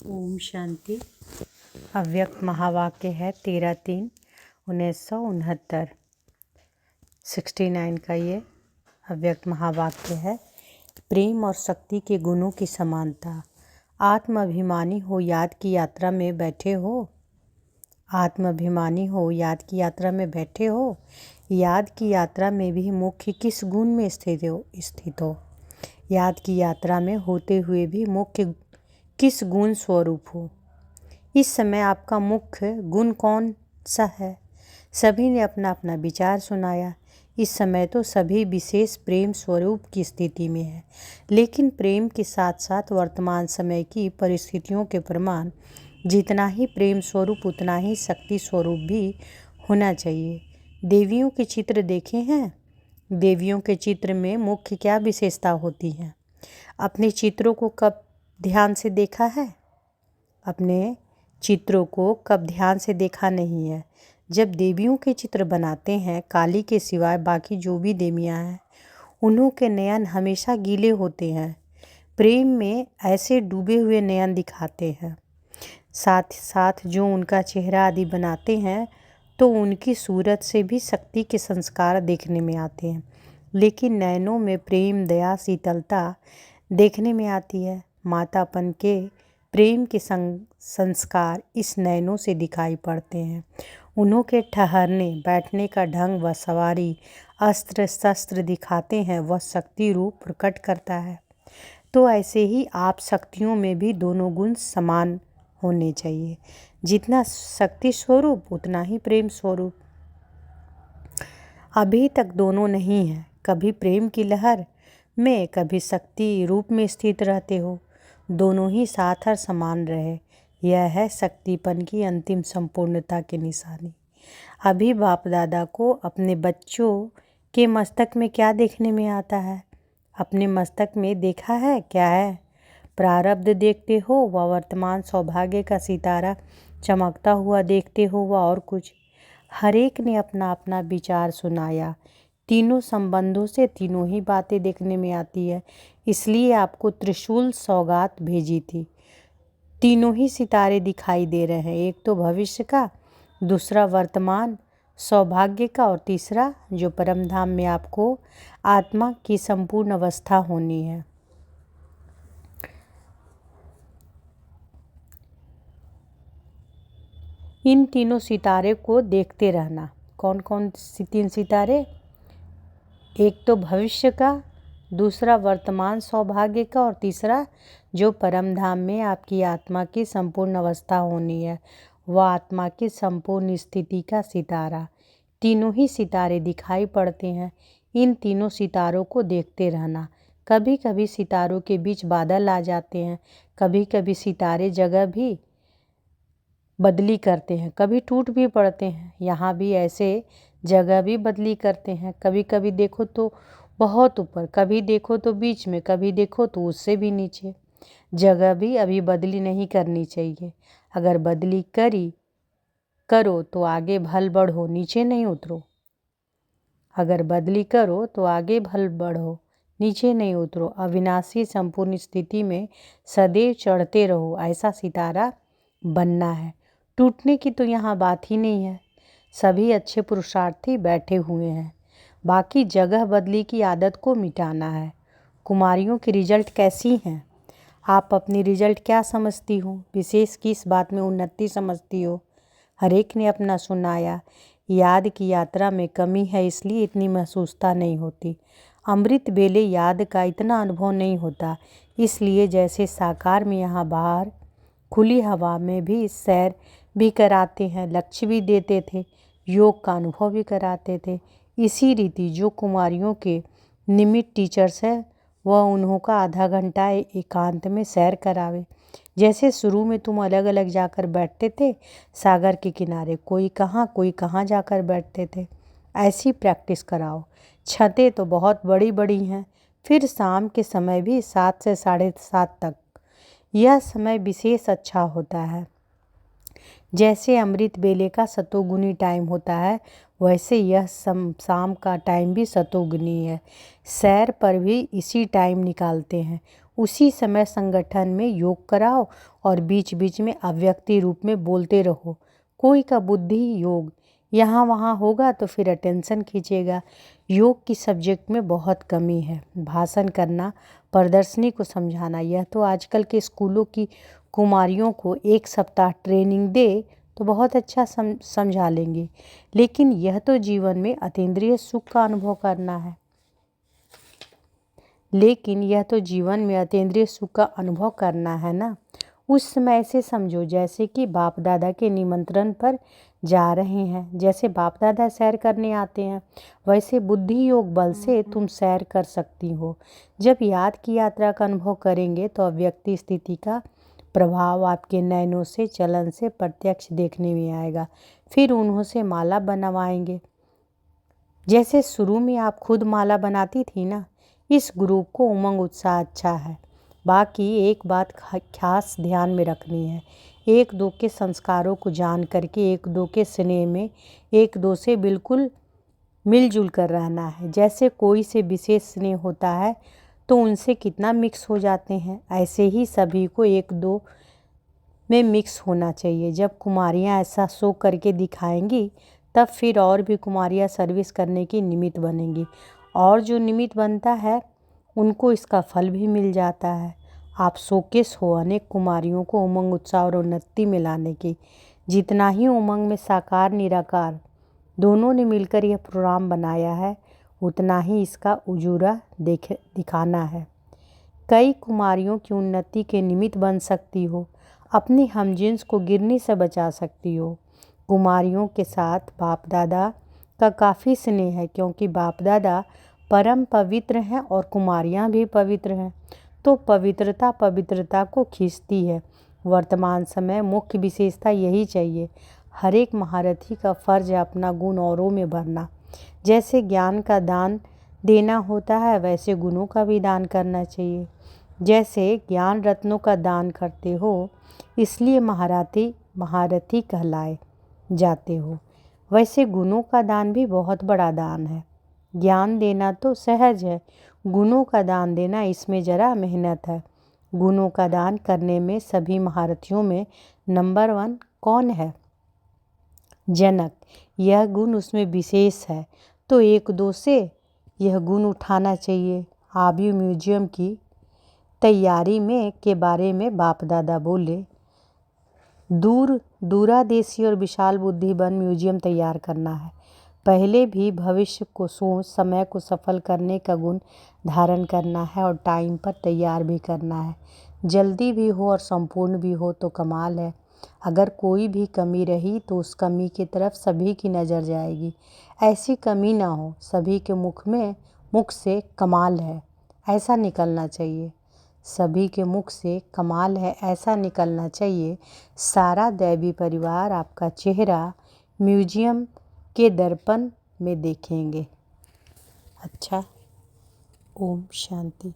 ओम शांति। अव्यक्त महावाक्य है 13/3/1969। 69 का ये अव्यक्त महावाक्य है। प्रेम और शक्ति के गुणों की समानता। आत्माभिमानी हो, याद की यात्रा में बैठे हो। आत्माभिमानी हो, याद की यात्रा में बैठे हो। याद की यात्रा में भी मुख्य किस गुण में स्थित हो। याद की यात्रा में होते हुए भी मुख्य किस गुण स्वरूप हो। इस समय आपका मुख्य गुण कौन सा है? सभी ने अपना अपना विचार सुनाया। इस समय तो सभी विशेष प्रेम स्वरूप की स्थिति में है, लेकिन प्रेम के साथ साथ वर्तमान समय की परिस्थितियों के प्रमाण जितना ही प्रेम स्वरूप उतना ही शक्ति स्वरूप भी होना चाहिए। देवियों के चित्र देखे हैं? देवियों के चित्र में मुख्य क्या विशेषता होती है? अपने चित्रों को कब ध्यान से देखा है? अपने चित्रों को कब ध्यान से देखा नहीं है? जब देवियों के चित्र बनाते हैं, काली के सिवाय बाकी जो भी देवियां हैं, उन्हों के नयन हमेशा गीले होते हैं। प्रेम में ऐसे डूबे हुए नयन दिखाते हैं। साथ साथ जो उनका चेहरा आदि बनाते हैं तो उनकी सूरत से भी शक्ति के संस्कार देखने में आते हैं, लेकिन नयनों में प्रेम, दया, शीतलता देखने में आती है। मातापन के प्रेम के संस्कार इस नयनों से दिखाई पड़ते हैं। उन्हों के ठहरने बैठने का ढंग व सवारी, अस्त्र शस्त्र दिखाते हैं, वह शक्ति रूप प्रकट करता है। तो ऐसे ही आप शक्तियों में भी दोनों गुण समान होने चाहिए। जितना शक्ति स्वरूप उतना ही प्रेम स्वरूप। अभी तक दोनों नहीं है। कभी प्रेम की लहर में, कभी शक्ति रूप में स्थित रहते हो। दोनों ही साथ और समान रहे, यह है शक्तिपन की अंतिम संपूर्णता की निशानी। अभी बाप दादा को अपने बच्चों के मस्तक में क्या देखने में आता है? अपने मस्तक में देखा है क्या है? प्रारब्ध देखते हो व वर्तमान सौभाग्य का सितारा चमकता हुआ देखते हो व और कुछ? हर एक ने अपना अपना विचार सुनाया। तीनों संबंधों से तीनों ही बातें देखने में आती है, इसलिए आपको त्रिशूल सौगात भेजी थी। तीनों ही सितारे दिखाई दे रहे हैं, एक तो भविष्य का, दूसरा वर्तमान सौभाग्य का और तीसरा जो परम धाम में आपको आत्मा की संपूर्ण अवस्था होनी है। इन तीनों सितारे को देखते रहना। कौन कौन सी तीन सितारे? एक तो भविष्य का, दूसरा वर्तमान सौभाग्य का और तीसरा जो परम धाम में आपकी आत्मा की संपूर्ण अवस्था होनी है, वह आत्मा की संपूर्ण स्थिति का सितारा। तीनों ही सितारे दिखाई पड़ते हैं। इन तीनों सितारों को देखते रहना। कभी कभी सितारों के बीच बादल आ जाते हैं, कभी कभी सितारे जगह भी बदली करते हैं, कभी टूट भी पड़ते हैं। यहाँ भी ऐसे जगह भी बदली करते हैं। कभी कभी देखो तो बहुत ऊपर, कभी देखो तो बीच में, कभी देखो तो उससे भी नीचे। जगह भी अभी बदली नहीं करनी चाहिए। अगर बदली करो तो आगे भल बढ़ो, नीचे नहीं उतरो। अगर बदली करो तो आगे भल बढ़ो, नीचे नहीं उतरो। अविनाशी संपूर्ण स्थिति में सदैव चढ़ते रहो, ऐसा सितारा बनना है। टूटने की तो यहाँ बात ही नहीं है। सभी अच्छे पुरुषार्थी बैठे हुए हैं, बाकी जगह बदली की आदत को मिटाना है। कुमारियों की रिजल्ट कैसी हैं? आप अपनी रिजल्ट क्या समझती हो? विशेष किस बात में उन्नति समझती हो? हर एक ने अपना सुनाया। याद की यात्रा में कमी है, इसलिए इतनी महसूसता नहीं होती। अमृत बेले याद का इतना अनुभव नहीं होता, इसलिए जैसे साकार में यहाँ बाहर खुली हवा में भी सैर भी कराते हैं, लक्ष्य भी देते थे, योग का अनुभव भी कराते थे। इसी रीति जो कुमारियों के निमित्त टीचर्स है, वह उन्हों का आधा घंटा एकांत में सैर करावे। जैसे शुरू में तुम अलग अलग जाकर बैठते थे सागर के किनारे, कोई कहाँ जाकर बैठते थे, ऐसी प्रैक्टिस कराओ। छतें तो बहुत बड़ी बड़ी हैं। फिर शाम के समय भी 7 से 7:30 तक, यह समय विशेष अच्छा होता है। जैसे अमृत बेले का सतोगुनी टाइम होता है, वैसे यह शाम का टाइम भी सतोगुनी है। सैर पर भी इसी टाइम निकालते हैं। उसी समय संगठन में योग कराओ और बीच बीच में अव्यक्ति रूप में बोलते रहो। कोई का बुद्धि योग यहाँ वहाँ होगा तो फिर अटेंशन खींचेगा। योग की सब्जेक्ट में बहुत कमी है। भाषण करना, प्रदर्शनी को समझाना, यह तो आजकल के स्कूलों की कुमारियों को 1 सप्ताह ट्रेनिंग दे तो बहुत अच्छा समझा लेंगे, लेकिन यह तो जीवन में अतीन्द्रिय सुख का अनुभव करना है। ना। उस समय ऐसे समझो जैसे कि बाप दादा के निमंत्रण पर जा रहे हैं। जैसे बाप दादा सैर करने आते हैं, वैसे बुद्धि योग बल से तुम सैर कर सकती हो। जब याद की यात्रा का अनुभव करेंगे तो अव्यक्ति स्थिति का प्रभाव आपके नयनों से, चलन से प्रत्यक्ष देखने में आएगा। फिर उन्हों से माला बनवाएंगे। जैसे शुरू में आप खुद माला बनाती थी ना। इस ग्रुप को उमंग उत्साह अच्छा है। बाकी एक बात खास ध्यान में रखनी है। एक दो के संस्कारों को जान करके, एक दो के स्नेह में, एक दो से बिल्कुल मिलजुल कर रहना है। जैसे कोई से विशेष स्नेह होता है तो उनसे कितना मिक्स हो जाते हैं, ऐसे ही सभी को एक दो में मिक्स होना चाहिए। जब कुमारियाँ ऐसा शो करके दिखाएंगी तब फिर और भी कुमारियाँ सर्विस करने की निमित्त बनेंगी, और जो निमित्त बनता है उनको इसका फल भी मिल जाता है। आप शोकेस हो अनेक कुमारियों को उमंग, उत्साह और उन्नति में लाने की। जितना ही उमंग में साकार निराकार दोनों ने मिलकर यह प्रोग्राम बनाया है, उतना ही इसका उजूरा दिखाना है। कई कुमारियों की उन्नति के निमित्त बन सकती हो, अपनी हमजिन्स को गिरने से बचा सकती हो। कुमारियों के साथ बाप दादा का काफ़ी स्नेह है, क्योंकि बाप दादा परम पवित्र हैं और कुमारियाँ भी पवित्र हैं, तो पवित्रता को खींचती है। वर्तमान समय मुख्य विशेषता यही चाहिए। हर एक महारथी का फर्ज है अपना गुण औरों में भरना। जैसे ज्ञान का दान देना होता है, वैसे गुणों का भी दान करना चाहिए। जैसे ज्ञान रत्नों का दान करते हो, इसलिए महारथी कहलाए जाते हो, वैसे गुणों का दान भी बहुत बड़ा दान है। ज्ञान देना तो सहज है, गुणों का दान देना इसमें जरा मेहनत है। गुणों का दान करने में सभी महारथियों में नंबर 1 कौन है? जनक। यह गुण उसमें विशेष है, तो एक दो से यह गुण उठाना चाहिए। आबू म्यूजियम की तैयारी के बारे में बाप दादा बोले, दूरादेशी और विशाल बुद्धि बन म्यूजियम तैयार करना है। पहले भी भविष्य को सोच, समय को सफल करने का गुण धारण करना है और टाइम पर तैयार भी करना है। जल्दी भी हो और संपूर्ण भी हो तो कमाल है। अगर कोई भी कमी रही तो उस कमी की तरफ सभी की नज़र जाएगी। ऐसी कमी ना हो, सभी के मुख से कमाल है ऐसा निकलना चाहिए। सभी के मुख से कमाल है ऐसा निकलना चाहिए। सारा दैवी परिवार आपका चेहरा म्यूजियम के दर्पण में देखेंगे। अच्छा, ओम शांति।